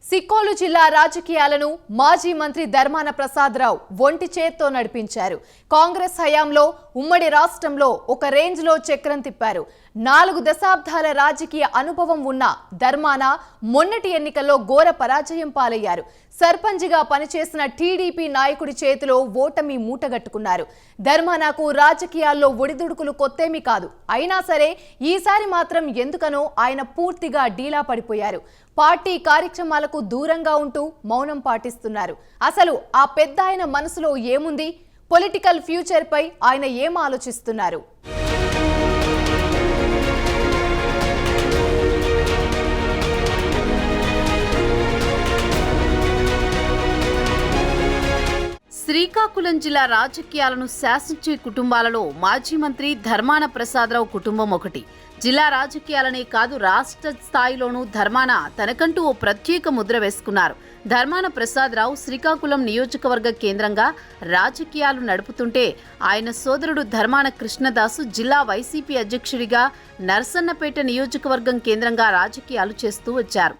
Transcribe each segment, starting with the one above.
సిక్కోలు జిల్లా రాజకీయాలను మాజీ మంత్రి ధర్మాన ప్రసాదరావు ఒంటి చేత్తో నడిపించారు. కాంగ్రెస్ హయాంలో ఉమ్మడి రాష్ట్రంలో ఒక రేంజ్లో చక్రం తిప్పారు. 4 దశాబ్దాల రాజకీయ అనుభవం ఉన్న ధర్మాన మొన్నటి ఎన్నికల్లో ఘోర పరాజయం పాలయ్యారు. సర్పంచ్గా పనిచేసిన టీడీపీ నాయకుడి చేతిలో ఓటమి మూటగట్టుకున్నారు. ధర్మానకు రాజకీయాల్లో ఒడిదుడుకులు కొత్తేమీ కాదు. అయినా సరే ఈసారి మాత్రం ఎందుకనో ఆయన పూర్తిగా డీలా పడిపోయారు. పార్టీ కార్యక్రమాలకు దూరంగా ఉంటూ మౌనం పాటిస్తున్నారు. అసలు ఆ పెద్ద ఆయన మనసులో ఏముంది? పొలిటికల్ ఫ్యూచర్ పై ఆయన ఏం ఆలోచిస్తున్నారు? శ్రీకాకుళం జిల్లా రాజకీయాలను శాసించే కుటుంబాలలో మాజీ మంత్రి ధర్మాన ప్రసాదరావు కుటుంబం ఒకటి. జిల్లా రాజకీయాలనే కాదు, రాష్ట్ర స్థాయిలోనూ ధర్మాన తనకంటూ ఓ ప్రత్యేక ముద్ర వేసుకున్నారు. ధర్మాన ప్రసాదరావు శ్రీకాకుళం నియోజకవర్గ కేంద్రంగా రాజకీయాలు నడుపుతుంటే ఆయన సోదరుడు ధర్మాన కృష్ణదాసు జిల్లా వైసీపీ అధ్యక్షుడిగా నర్సన్నపేట నియోజకవర్గం కేంద్రంగా రాజకీయాలు చేస్తూ వచ్చారు.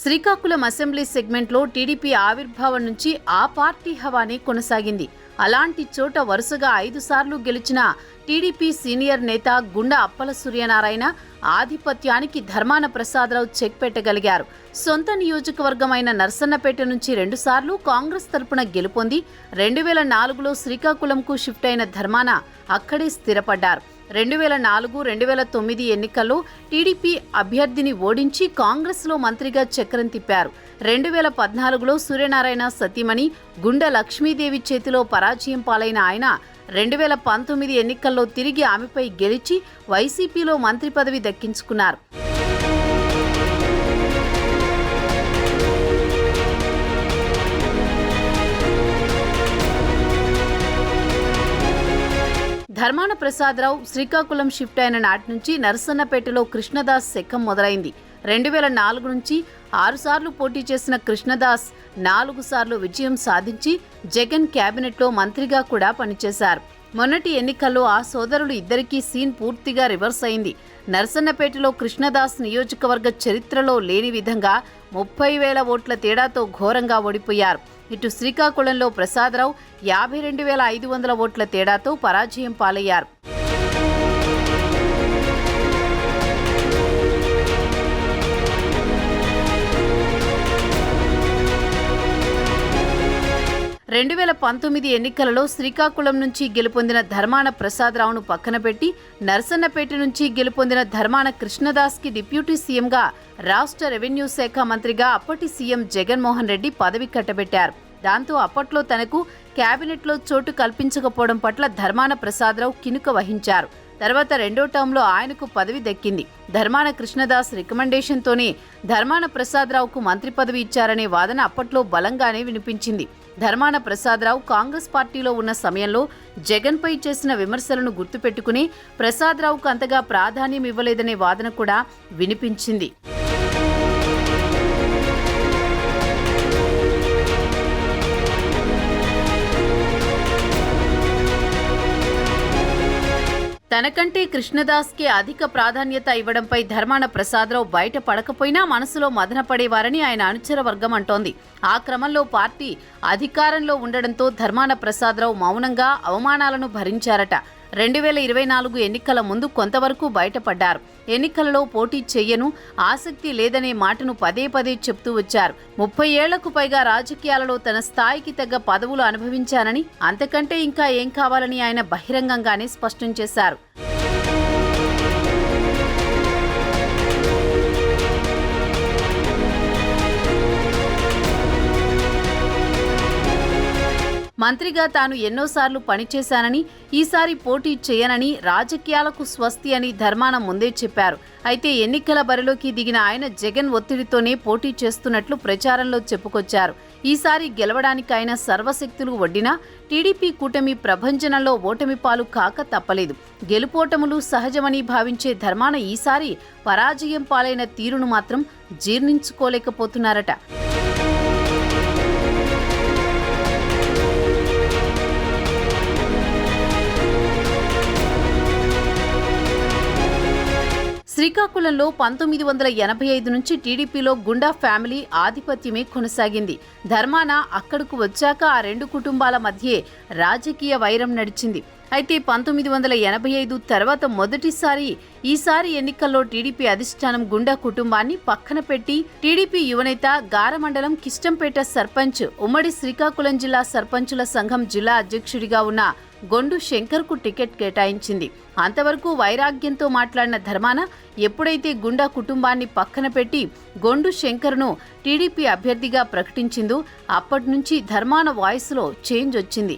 శ్రీకాకుళం అసెంబ్లీ సెగ్మెంట్లో టీడీపీ ఆవిర్భావం నుంచి ఆ పార్టీ హవానే కొనసాగింది. అలాంటి చోట వరుసగా 5 సార్లు గెలిచిన టీడీపీ సీనియర్ నేత గుండా అప్పల సూర్యనారాయణ ఆధిపత్యానికి ధర్మాన ప్రసాదరావు చెక్ పెట్టగలిగారు. సొంత నియోజకవర్గమైన నర్సన్నపేట నుంచి 2 సార్లు కాంగ్రెస్ తరపున గెలుపొంది 2004లో శ్రీకాకుళంకు షిఫ్ట్ అయిన ధర్మాన అక్కడే స్థిరపడ్డారు. 2004-2009 ఎన్నికల్లో టీడీపీ అభ్యర్థిని ఓడించి కాంగ్రెస్లో మంత్రిగా చక్రం తిప్పారు. 2014లో సూర్యనారాయణ సతీమణి గుండ లక్ష్మీదేవి చేతిలో పరాజయం పాలైన ఆయన 2019 ఎన్నికల్లో తిరిగి ఆమెపై గెలిచి వైసీపీలో మంత్రి పదవి దక్కించుకున్నారు. ధర్మాన ప్రసాదరావు శ్రీకాకుళం షిఫ్ట్ అయిన నాటి నుంచి నర్సన్నపేటలో కృష్ణదాస్ శకం మొదలైంది. 2004 నుంచి 6 సార్లు పోటీ చేసిన కృష్ణదాస్ 4 సార్లు విజయం సాధించి జగన్ క్యాబినెట్లో మంత్రిగా కూడా పనిచేశారు. మొన్నటి ఎన్నికల్లో ఆ సోదరులు ఇద్దరికీ సీన్ పూర్తిగా రివర్స్ అయింది. నర్సన్నపేటలో కృష్ణదాస్ నియోజకవర్గ చరిత్రలో లేని విధంగా 30,000 ఓట్ల తేడాతో ఘోరంగా ఓడిపోయారు. ఇటు శ్రీకాకుళంలో ప్రసాదరావు 52,500 ఓట్ల తేడాతో పరాజయం పాలయ్యారు. రెండు 2019 ఎన్నికలలో శ్రీకాకుళం నుంచి గెలుపొందిన ధర్మాన ప్రసాదరావును పక్కన పెట్టి నర్సన్నపేట నుంచి గెలుపొందిన ధర్మాన కృష్ణదాస్కి డిప్యూటీ సీఎంగా రాష్ట్ర రెవెన్యూ శాఖ మంత్రిగా అప్పటి సీఎం జగన్మోహన్ రెడ్డి పదవి కట్టబెట్టారు. దాంతో అప్పట్లో తనకు క్యాబినెట్లో చోటు కల్పించకపోవడం పట్ల ధర్మాన ప్రసాదరావు కినుక వహించారు. తర్వాత 2వ టర్మ్లో ఆయనకు పదవి దక్కింది. ధర్మాన కృష్ణదాస్ రికమెండేషన్తోనే ధర్మాన ప్రసాదరావుకు మంత్రి పదవి ఇచ్చారనే వాదన అప్పట్లో బలంగానే వినిపించింది. ధర్మాన ప్రసాదరావు కాంగ్రెస్ పార్టీలో ఉన్న సమయంలో జగన్పై చేసిన విమర్శలను గుర్తుపెట్టుకుని ప్రసాదరావుకు అంతగా ప్రాధాన్యం ఇవ్వలేదనే వాదన కూడా వినిపించింది. తనకంటే కృష్ణదాస్కే అధిక ప్రాధాన్యత ఇవ్వడంపై ధర్మాన ప్రసాదరావు బయట పడకపోయినా మనసులో మదనపడేవారని ఆయన అనుచర వర్గం అంటోంది. ఆ క్రమంలో పార్టీ అధికారంలో ఉండడంతో ధర్మాన ప్రసాదరావు మౌనంగా అవమానాలను భరించారట. 2024 ఎన్నికల ముందు కొంతవరకు బయటపడ్డారు. ఎన్నికలలో పోటీ చెయ్యను, ఆసక్తి లేదనే మాటను పదే పదే చెప్తూ వచ్చారు. 30 ఏళ్లకు పైగా రాజకీయాలలో తన స్థాయికి తగ్గ పదవులు అనుభవించానని, అంతకంటే ఇంకా ఏం కావాలని ఆయన బహిరంగంగానే స్పష్టం చేశారు. మంత్రిగా తాను ఎన్నోసార్లు పనిచేశానని, ఈసారి పోటీ చేయనని, రాజకీయాలకు స్వస్తి అని ధర్మాన ముందే చెప్పారు. అయితే ఎన్నికల బరిలోకి దిగిన ఆయన జగన్ ఒత్తిడితోనే పోటీ చేస్తున్నట్లు ప్రచారంలో చెప్పుకొచ్చారు. ఈసారి గెలవడానికి ఆయన సర్వశక్తులు ఒడ్డినా టీడీపీ కూటమి ప్రభంజనంలో ఓటమి పాలు కాక తప్పలేదు. గెలుపోటములు సహజమని భావించే ధర్మాన ఈసారి పరాజయం పాలైన తీరును మాత్రం జీర్ణించుకోలేకపోతున్నారట. శ్రీకాకుళంలో 1985 నుంచి టీడీపీలో గుండా ఫ్యామిలీ ఆధిపత్యమే కొనసాగింది. ధర్మాన అక్కడకు వచ్చాక ఆ రెండు కుటుంబాల మధ్యే రాజకీయ వైరం నడిచింది. అయితే 1985 తర్వాత ఈసారి ఎన్నికల్లో టీడీపీ అధిష్టానం గుండా కుటుంబాన్ని పక్కన పెట్టి టీడీపీ యువనేత గారమండలం కిష్టంపేట సర్పంచ్, ఉమ్మడి శ్రీకాకుళం జిల్లా సర్పంచుల సంఘం జిల్లా అధ్యక్షుడిగా ఉన్న గొండు శంకర్కు టికెట్ కేటాయించింది. అంతవరకు వైరాగ్యంతో మాట్లాడిన ధర్మాన ఎప్పుడైతే గుండా కుటుంబాన్ని పక్కన పెట్టి గొండు శంకర్ను టీడీపీ అభ్యర్థిగా ప్రకటించిందో అప్పటి నుంచి ధర్మాన వాయిస్లో చేంజ్ వచ్చింది.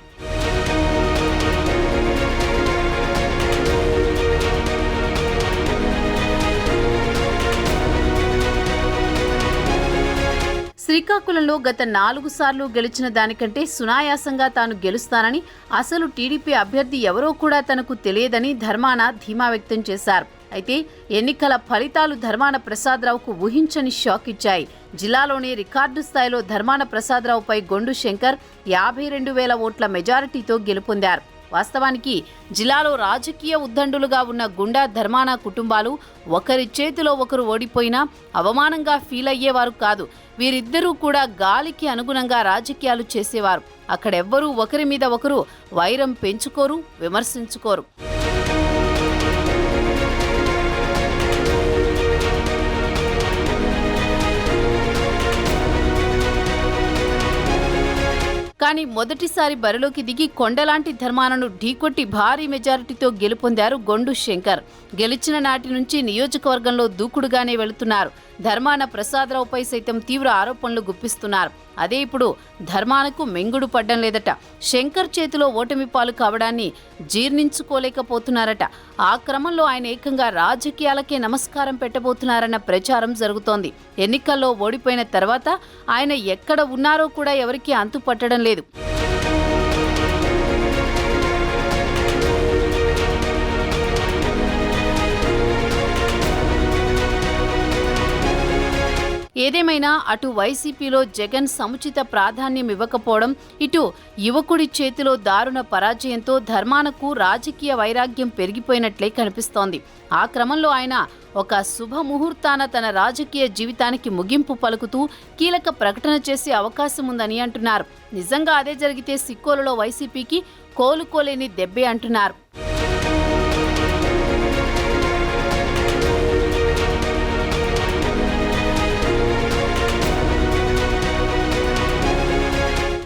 శ్రీకాకుళంలో గత 4 సార్లు గెలిచిన దానికంటే సునాయాసంగా తాను గెలుస్తానని, అసలు టీడీపీ అభ్యర్థి ఎవరో కూడా తనకు తెలియదని ధర్మాన ధీమా వ్యక్తం చేశారు. అయితే ఎన్నికల ఫలితాలు ధర్మాన ప్రసాదరావుకు ఊహించని షాక్ ఇచ్చాయి. జిల్లాలోనే రికార్డు స్థాయిలో ధర్మాన ప్రసాదరావుపై గొండు శంకర్ 52,000 ఓట్ల మెజారిటీతో గెలుపొందారు. వాస్తవానికి జిల్లాలో రాజకీయ ఉద్దండులుగా ఉన్న గుండా ధర్మాన కుటుంబాలు ఒకరి చేతిలో ఒకరు ఓడిపోయినా అవమానంగా ఫీల్ అయ్యేవారు కాదు. వీరిద్దరూ కూడా గాలికి అనుగుణంగా రాజకీయాలు చేసేవారు. అక్కడెవ్వరూ ఒకరి మీద ఒకరు వైరం పెంచుకోరు, విమర్శించుకోరు. కానీ మొదటిసారి బరిలోకి దిగి కొండలాంటి ధర్మానను ఢీకొట్టి భారీ మెజారిటీతో గెలుపొందారు గొండు శంకర్. గెలిచిన నాటి నుంచి నియోజకవర్గంలో దూకుడుగానే వెళుతున్నారు. ధర్మాన ప్రసాదరావుపై సైతం తీవ్ర ఆరోపణలు గుప్పిస్తున్నారు. అదే ఇప్పుడు ధర్మానకు మెంగుడు పడ్డం లేదట. శంకర్ చేతిలో ఓటమి పాలు కావడాన్ని జీర్ణించుకోలేకపోతున్నారట. ఆ క్రమంలో ఆయన ఏకంగా రాజకీయాలకే నమస్కారం పెట్టబోతున్నారన్న ప్రచారం జరుగుతోంది. ఎన్నికల్లో ఓడిపోయిన తర్వాత ఆయన ఎక్కడ ఉన్నారో కూడా ఎవరికీ అంతు పట్టడం లేదు. ఏదేమైనా అటు వైసీపీలో జగన్ సముచిత ప్రాధాన్యం ఇవ్వకపోవడం, ఇటు యువకుడి చేతిలో దారుణ పరాజయంతో ధర్మానకు రాజకీయ వైరాగ్యం పెరిగిపోయినట్లే కనిపిస్తోంది. ఆ క్రమంలో ఆయన ఒక శుభముహూర్తాన తన రాజకీయ జీవితానికి ముగింపు పలుకుతూ కీలక ప్రకటన చేసే అవకాశం ఉందని అంటున్నారు. నిజంగా అదే జరిగితే సిక్కోలులో వైసీపీకి కోలుకోలేని దెబ్బే అంటున్నారు.